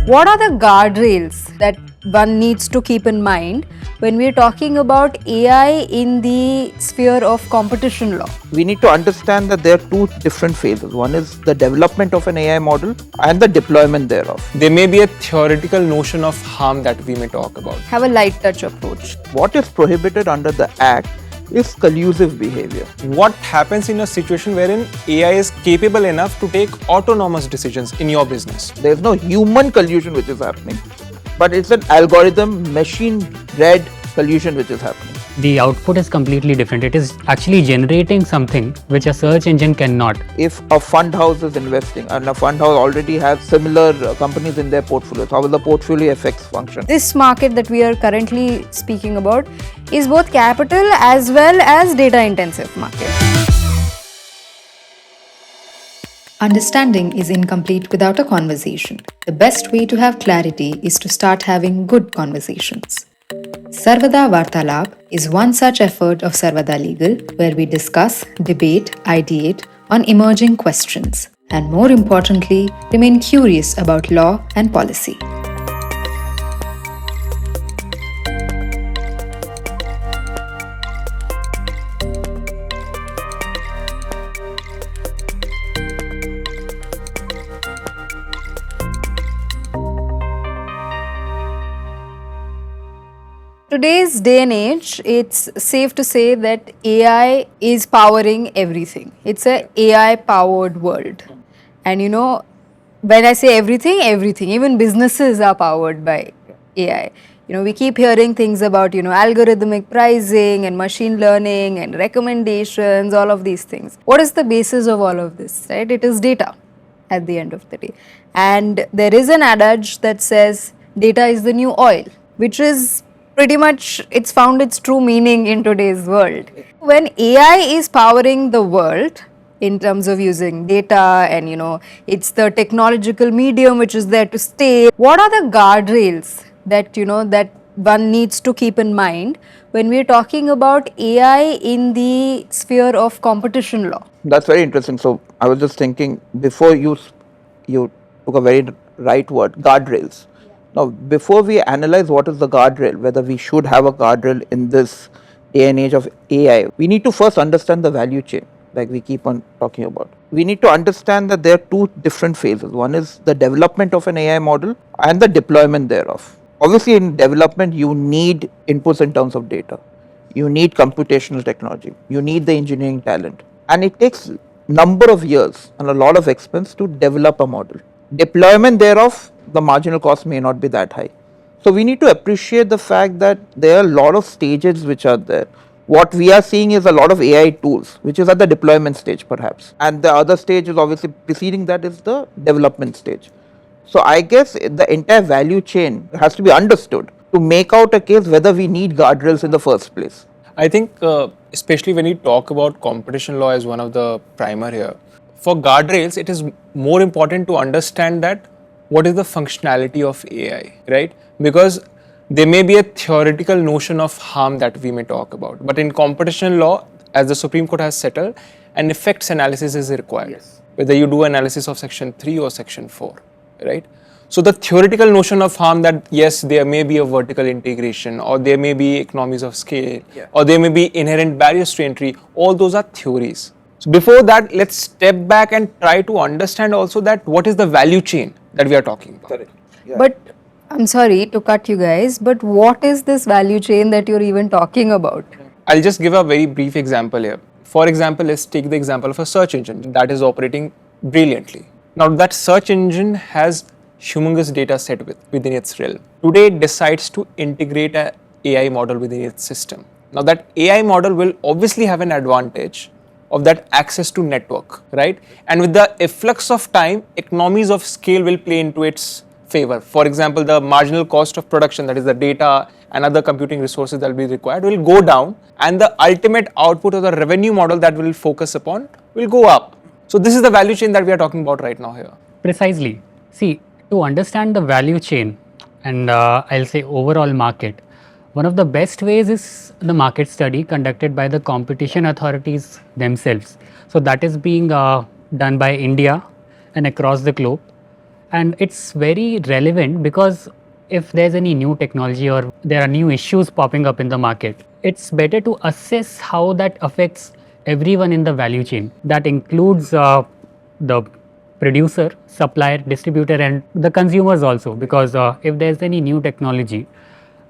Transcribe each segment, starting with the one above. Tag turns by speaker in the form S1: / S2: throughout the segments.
S1: What are the guardrails that one needs to keep in mind when we're talking about AI in the sphere of competition law?
S2: We need to understand that there are two different phases. One is the development of an AI model and the deployment thereof.
S3: There may be a theoretical notion of harm that we may talk about.
S1: Have a light touch approach.
S2: What is prohibited under the Act is collusive behavior.
S3: What happens in a situation wherein AI is capable enough to take autonomous decisions in your business?
S2: There's no human collusion which is happening, but it's an algorithm, machine-read collusion which is happening.
S4: The output is completely different. It is actually generating something which a search engine cannot.
S2: If a fund house is investing and a fund house already has similar companies in their portfolio, how will the portfolio effects function?
S1: This market that we are currently speaking about is both capital as well as data intensive market.
S5: Understanding is incomplete without a conversation. The best way to have clarity is to start having good conversations. Sarvada Vartalap is one such effort of Sarvada Legal where we discuss, debate, ideate on emerging questions and more importantly, remain curious about law and policy.
S1: Today's day and age, it's safe to say that AI is powering everything. It's a AI powered world. And when I say everything, even businesses are powered by AI. We keep hearing things about, algorithmic pricing and machine learning and recommendations, all of these things. What is the basis of all of this, right? It is data at the end of the day. And there is an adage that says data is the new oil, which is pretty much, it's found its true meaning in today's world. When AI is powering the world in terms of using data and it's the technological medium which is there to stay, what are the guardrails that that one needs to keep in mind when we're talking about AI in the sphere of competition law?
S2: That's very interesting. So I was just thinking before you took a very right word, guardrails. Now, before we analyze what is the guardrail, whether we should have a guardrail in this day and age of AI, we need to first understand the value chain, like we keep on talking about. We need to understand that there are two different phases. One is the development of an AI model and the deployment thereof. Obviously, in development, you need inputs in terms of data. You need computational technology. You need the engineering talent. And it takes number of years and a lot of expense to develop a model. Deployment thereof, the marginal cost may not be that high. So we need to appreciate the fact that there are a lot of stages which are there. What we are seeing is a lot of AI tools, which is at the deployment stage perhaps. And the other stage is obviously preceding that is the development stage. So I guess the entire value chain has to be understood to make out a case whether we need guardrails in the first place.
S3: I think especially when you talk about competition law as one of the primer here, for guardrails, it is more important to understand that what is the functionality of AI, right? Because there may be a theoretical notion of harm that we may talk about, but in competition law, as the Supreme Court has settled, an effects analysis is required, whether you do analysis of section 3 or section 4, right? So the theoretical notion of harm that yes, there may be a vertical integration or there may be economies of scale or there may be inherent barriers to entry, all those are theories. So before that, let's step back and try to understand also that what is the value chain that we are talking about.
S2: Correct. Yeah.
S1: But I'm sorry to cut you guys, but what is this value chain that you're even talking about?
S3: I'll just give a very brief example here. For example, let's take the example of a search engine that is operating brilliantly. Now that search engine has humongous data set within its realm. Today it decides to integrate an AI model within its system. Now that AI model will obviously have an advantage of that access to network, right? And with the efflux of time, economies of scale will play into its favor. For example, the marginal cost of production, that is the data and other computing resources that will be required, will go down, and the ultimate output of the revenue model that we will focus upon will go up. So this is the value chain that we are talking about right now here.
S4: Precisely. See, to understand the value chain and I'll say overall market, one of the best ways is the market study conducted by the competition authorities themselves. So that is being done by India and across the globe. And it's very relevant because if there's any new technology or there are new issues popping up in the market, it's better to assess how that affects everyone in the value chain. That includes the producer, supplier, distributor, and the consumers also. Because if there's any new technology,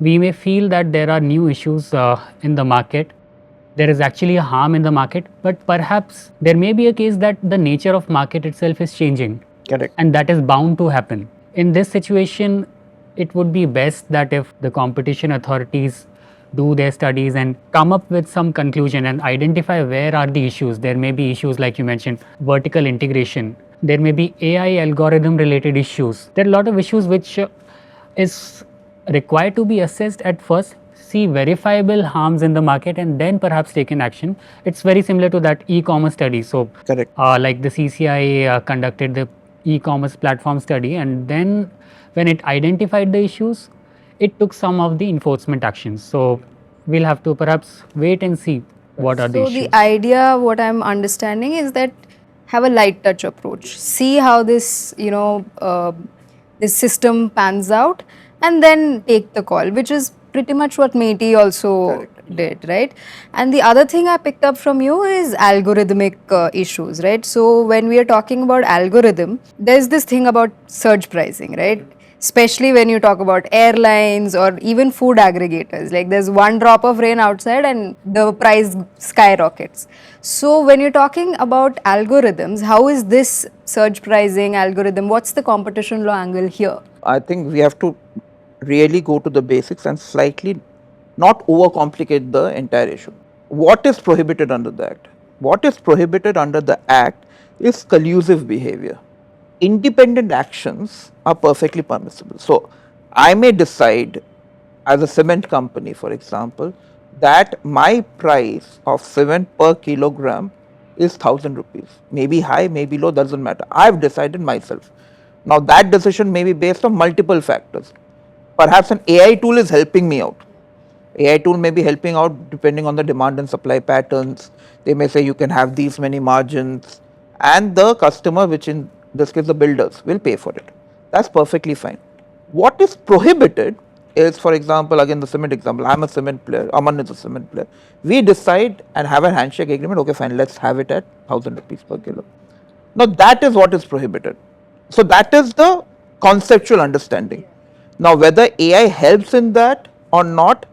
S4: we may feel that there are new issues in the market, there is actually a harm in the market, but perhaps there may be a case that the nature of market itself is changing.
S2: Correct.
S4: And that is bound to happen. In this situation, it would be best that if the competition authorities do their studies and come up with some conclusion and identify where are the issues. There may be issues like you mentioned, vertical integration. There may be AI algorithm related issues. There are a lot of issues which is required to be assessed at first, see verifiable harms in the market, and then perhaps take an action. It's very similar to that e-commerce study. So,
S2: Correct.
S4: like the CCI conducted the e-commerce platform study, and then when it identified the issues, it took some of the enforcement actions. So, we'll have to perhaps wait and see what are the
S1: So
S4: issues.
S1: the idea, what I'm understanding, is that have a light touch approach. See how this, this system pans out, and then take the call, which is pretty much what Meti also did, right? And the other thing I picked up from you is algorithmic issues, right? So when we are talking about algorithm, there's this thing about surge pricing, right? Especially when you talk about airlines or even food aggregators. Like there's one drop of rain outside and the price skyrockets. So when you're talking about algorithms, how is this surge pricing algorithm? What's the competition law angle here?
S2: I think we have to really go to the basics and slightly not overcomplicate the entire issue. What is prohibited under the Act? What is prohibited under the Act is collusive behavior. Independent actions are perfectly permissible. So, I may decide as a cement company, for example, that my price of cement per kilogram is 1000 rupees. Maybe high, maybe low, doesn't matter. I have decided myself. Now, that decision may be based on multiple factors. Perhaps an AI tool is helping me out. AI tool may be helping out depending on the demand and supply patterns. They may say you can have these many margins, and the customer, which in this case the builders, will pay for it. That's perfectly fine. What is prohibited is, for example, again the cement example, I'm a cement player, Aman is a cement player. We decide and have a handshake agreement, okay fine, let's have it at 1000 rupees per kilo. Now that is what is prohibited. So that is the conceptual understanding. Now whether AI helps in that or not,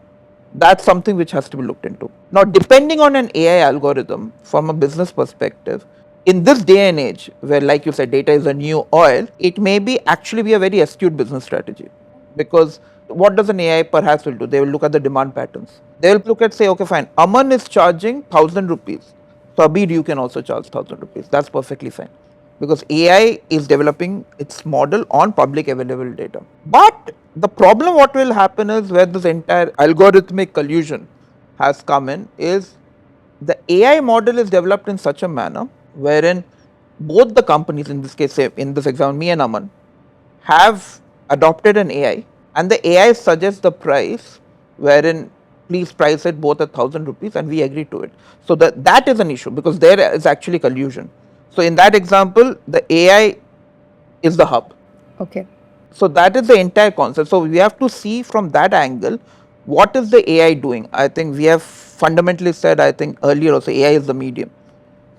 S2: that's something which has to be looked into. Now depending on an AI algorithm from a business perspective, in this day and age where, like you said, data is a new oil, it may be actually be a very astute business strategy. Because what does an AI perhaps will do? They will look at the demand patterns. They will look at, say, okay fine, Aman is charging 1000 rupees. So Abid, you can also charge 1000 rupees. That's perfectly fine. Because AI is developing its model on public available data. But the problem what will happen is, where this entire algorithmic collusion has come in, is the AI model is developed in such a manner wherein both the companies, in this case, say in this example, me and Aman, have adopted an AI, and the AI suggests the price wherein please price it both at 1000 rupees, and we agree to it. So that is an issue, because there is actually collusion. So in that example, the AI is the hub.
S1: Okay.
S2: So that is the entire concept. So we have to see from that angle, what is the AI doing? I think we have fundamentally said, I think earlier also, AI is the medium.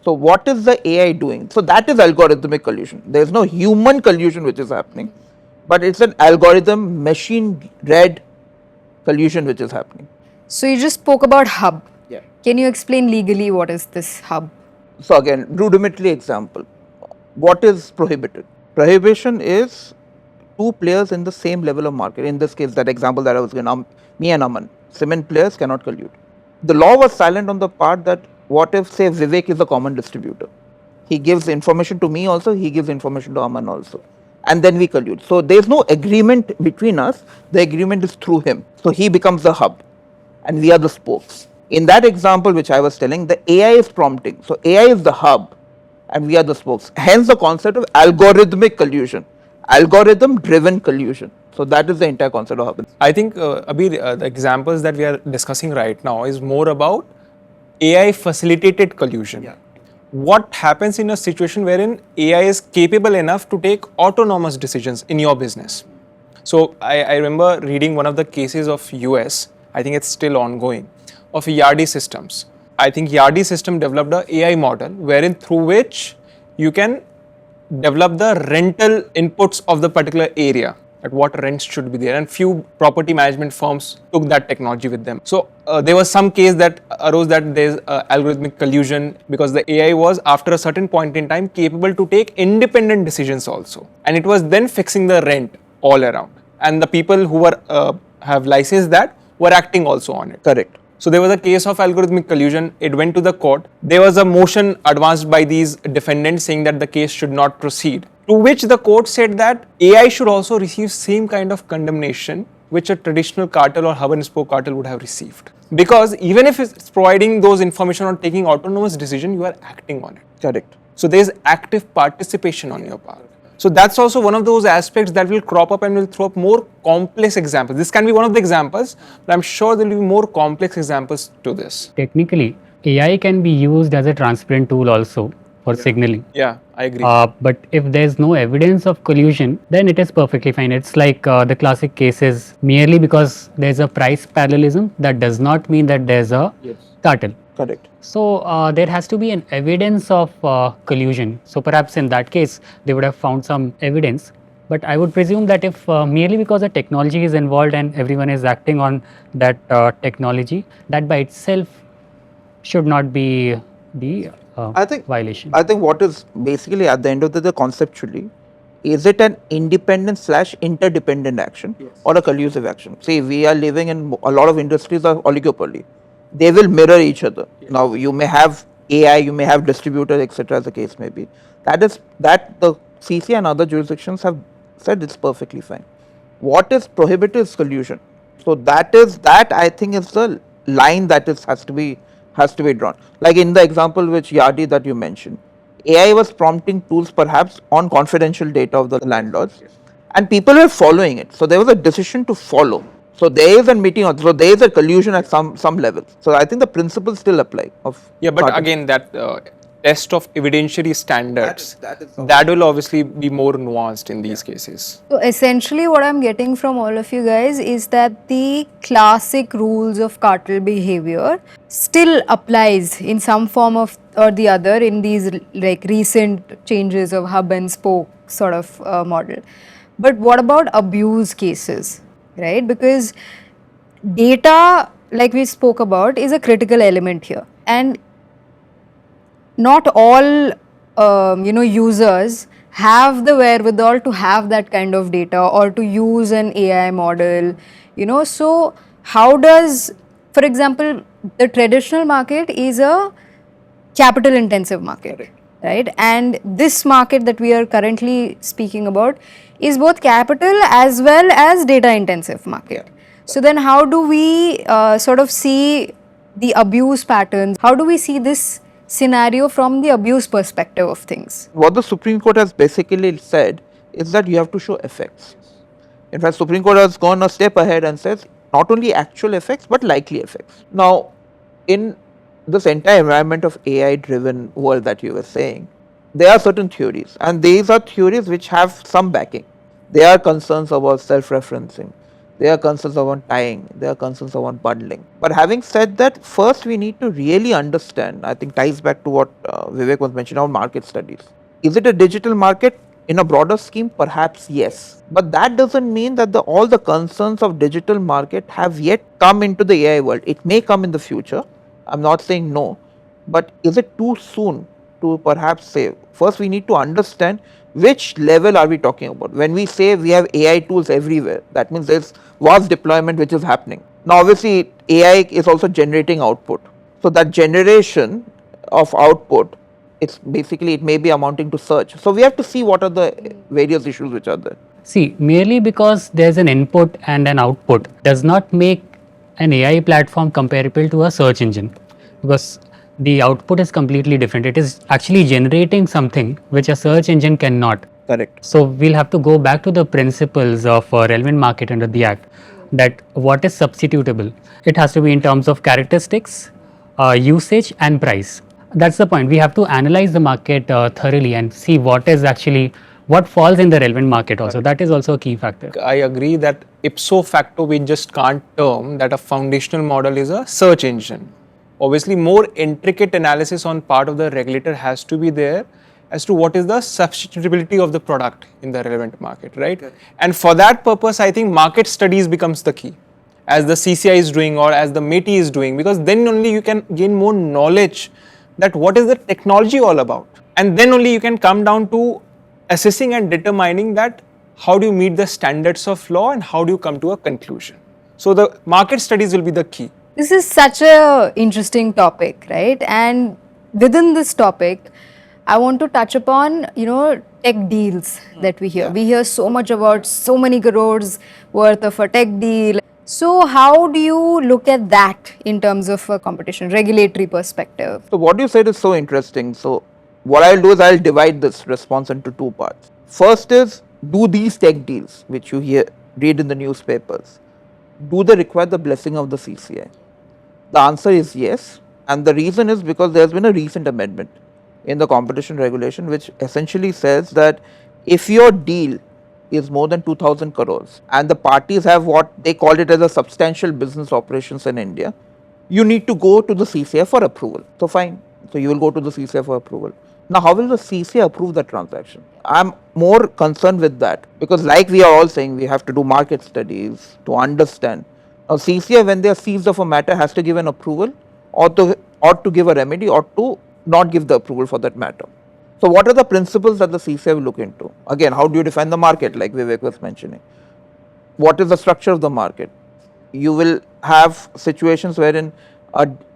S2: So what is the AI doing? So that is algorithmic collusion. There is no human collusion which is happening, but it's an algorithm machine read collusion which is happening.
S1: So you just spoke about hub.
S2: Yeah.
S1: Can you explain legally what is this hub?
S2: So again, rudimentary example, what is prohibited? Prohibition is two players in the same level of market. In this case, that example that I was given, me and Aman, cement players cannot collude. The law was silent on the part that what if, say, Vivek is a common distributor. He gives information to me also, he gives information to Aman also, and then we collude. So there is no agreement between us, the agreement is through him. So he becomes the hub and we are the spokes. In that example which I was telling, the AI is prompting. So AI is the hub and we are the spokes. Hence the concept of algorithmic collusion, algorithm driven collusion. So that is the entire concept of hub.
S3: I think, Abhi, the examples that we are discussing right now is more about AI facilitated collusion. what happens in a situation wherein AI is capable enough to take autonomous decisions in your business. So I remember reading one of the cases of US, I think it's still ongoing, of Yardi Systems. I think Yardi System developed a AI model wherein through which you can develop the rental inputs of the particular area, at what rents should be there, and few property management firms took that technology with them. So there was some case that arose that there's algorithmic collusion because the AI was after a certain point in time capable to take independent decisions also, and it was then fixing the rent all around, and the people who were have licensed that were acting also on it.
S2: Correct.
S3: So there was a case of algorithmic collusion. It went to the court. There was a motion advanced by these defendants saying that the case should not proceed. To which the court said that AI should also receive same kind of condemnation which a traditional cartel or hub and spoke cartel would have received. Because even if it's providing those information or taking autonomous decision, you are acting on it.
S2: Correct.
S3: So there is active participation on your part. So that's also one of those aspects that will crop up and will throw up more complex examples. This can be one of the examples, but I'm sure there will be more complex examples to this.
S4: Technically, AI can be used as a transparent tool also for signaling.
S3: Yeah, I agree.
S4: But if there's no evidence of collusion, then it is perfectly fine. It's like the classic cases, merely because there's a price parallelism, that does not mean that there's a cartel.
S2: Correct.
S4: So there has to be an evidence of collusion. So perhaps in that case, they would have found some evidence. But I would presume that if merely because a technology is involved and everyone is acting on that technology, that by itself should not be the violation.
S2: I think what is basically at the end of the day conceptually, is it an independent / interdependent action or a collusive action? See, we are living in a lot of industries are oligopoly. They will mirror each other. Now you may have AI, you may have distributors, etc. as the case may be. That the CC and other jurisdictions have said it's perfectly fine. What is prohibited is collusion. So that I think is the line that has to be drawn. Like in the example which Yardi that you mentioned, AI was prompting tools perhaps on confidential data of the landlords, and people were following it. So there was a decision to follow. So there is a meeting, so there is a collusion at some level. So I think the principles still apply.
S3: But again, that test of evidentiary standards, that will obviously be more nuanced in these cases.
S1: So essentially what I'm getting from all of you guys is that the classic rules of cartel behavior still applies in some form of or the other in these like recent changes of hub and spoke sort of model. But what about abuse cases, right? Because data, like we spoke about, is a critical element here, and not all users have the wherewithal to have that kind of data or to use an AI model, so how does, for example, the traditional market is a capital intensive market, right? And this market that we are currently speaking about is both capital as well as data intensive market. So then how do we sort of see the abuse patterns? How do we see this scenario from the abuse perspective of things?
S2: What the Supreme Court has basically said is that you have to show effects. In fact, Supreme Court has gone a step ahead and says not only actual effects but likely effects. Now, in this entire environment of AI driven world that you were saying, there are certain theories, and these are theories which have some backing. There are concerns about self-referencing, there are concerns about tying, there are concerns about bundling. But having said that, first we need to really understand, I think ties back to what Vivek was mentioning about market studies. Is it a digital market? In a broader scheme, perhaps yes. But that doesn't mean that all the concerns of digital market have yet come into the AI world. It may come in the future. I'm not saying no. But is it too soon to perhaps say? First, we need to understand which level are we talking about. When we say we have AI tools everywhere, that means there's vast deployment which is happening. Now, obviously, AI is also generating output. So that generation of output, it may be amounting to search. So we have to see what are the various issues which are there.
S4: See, merely because there's an input and an output does not make an AI platform comparable to a search engine, because the output is completely different. It is actually generating something which a search engine cannot.
S2: Correct.
S4: So we'll have to go back to the principles of relevant market under the Act, that what is substitutable. It has to be in terms of characteristics, usage and price. That's the point. We have to analyze the market thoroughly and see what falls in the relevant market also. That is also a key factor.
S3: I agree that ipso facto we just can't term that a foundational model is a search engine. Obviously, more intricate analysis on part of the regulator has to be there as to what is the substitutability of the product in the relevant market, right? Okay. And for that purpose, I think market studies becomes the key, as the CCI is doing or as the METI is doing, because then only you can gain more knowledge that what is the technology all about, and then only you can come down to assessing and determining that how do you meet the standards of law and how do you come to a conclusion. So the market studies will be the key.
S1: This is such a interesting topic, right? And within this topic, I want to touch upon, tech deals that we hear. We hear so much about so many crores worth of a tech deal. So how do you look at that in terms of a competition, regulatory perspective?
S2: So what you said is so interesting. So what I'll do is I'll divide this response into two parts. First is, do these tech deals, which you read in the newspapers, do they require the blessing of the CCI? The answer is yes. And the reason is because there's been a recent amendment in the competition regulation which essentially says that if your deal is more than 2000 crores and the parties have what they call it as a substantial business operations in India, you need to go to the CCI for approval. So fine, so you will go to the CCI for approval. Now how will the CCI approve the transaction? I'm more concerned with that because like we are all saying, we have to do market studies to understand. Now CCI, when they are seized of a matter, has to give an approval or to give a remedy or to not give the approval for that matter. So what are the principles that the CCI will look into? Again, how do you define the market, like Vivek was mentioning? What is the structure of the market? You will have situations wherein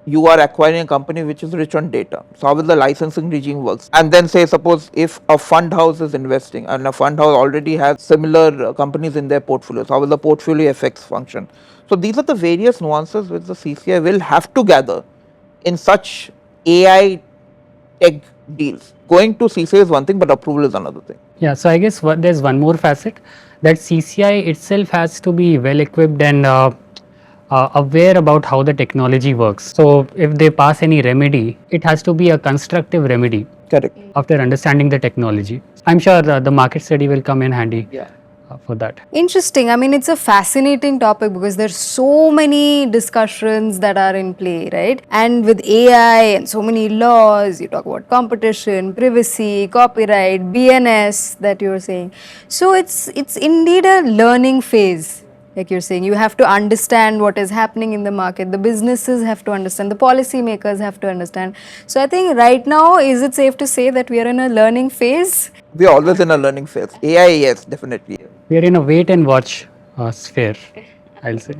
S2: you are acquiring a company which is rich on data. So how will the licensing regime works? And then say, suppose if a fund house is investing and a fund house already has similar companies in their portfolios, how will the portfolio effects function? So these are the various nuances which the CCI will have to gather in such AI tech deals. Going to CCI is one thing, but approval is another thing.
S4: Yeah, so I guess there's one more facet that CCI itself has to be well equipped and aware about how the technology works. So if they pass any remedy, it has to be a constructive remedy.
S2: Correct.
S4: After understanding the technology, I'm sure the market study will come in handy.
S2: Yeah.
S4: For that.
S1: Interesting. I mean, it's a fascinating topic because there's so many discussions that are in play, right? And with AI and so many laws, you talk about competition, privacy, copyright, BNS that you're saying. So it's indeed a learning phase. Like you're saying, you have to understand what is happening in the market. The businesses have to understand. The policymakers have to understand. So I think right now, is it safe to say that we are in a learning phase?
S2: We are always in a learning phase. AI, yes, definitely.
S4: We are in a wait and watch sphere, I'll say.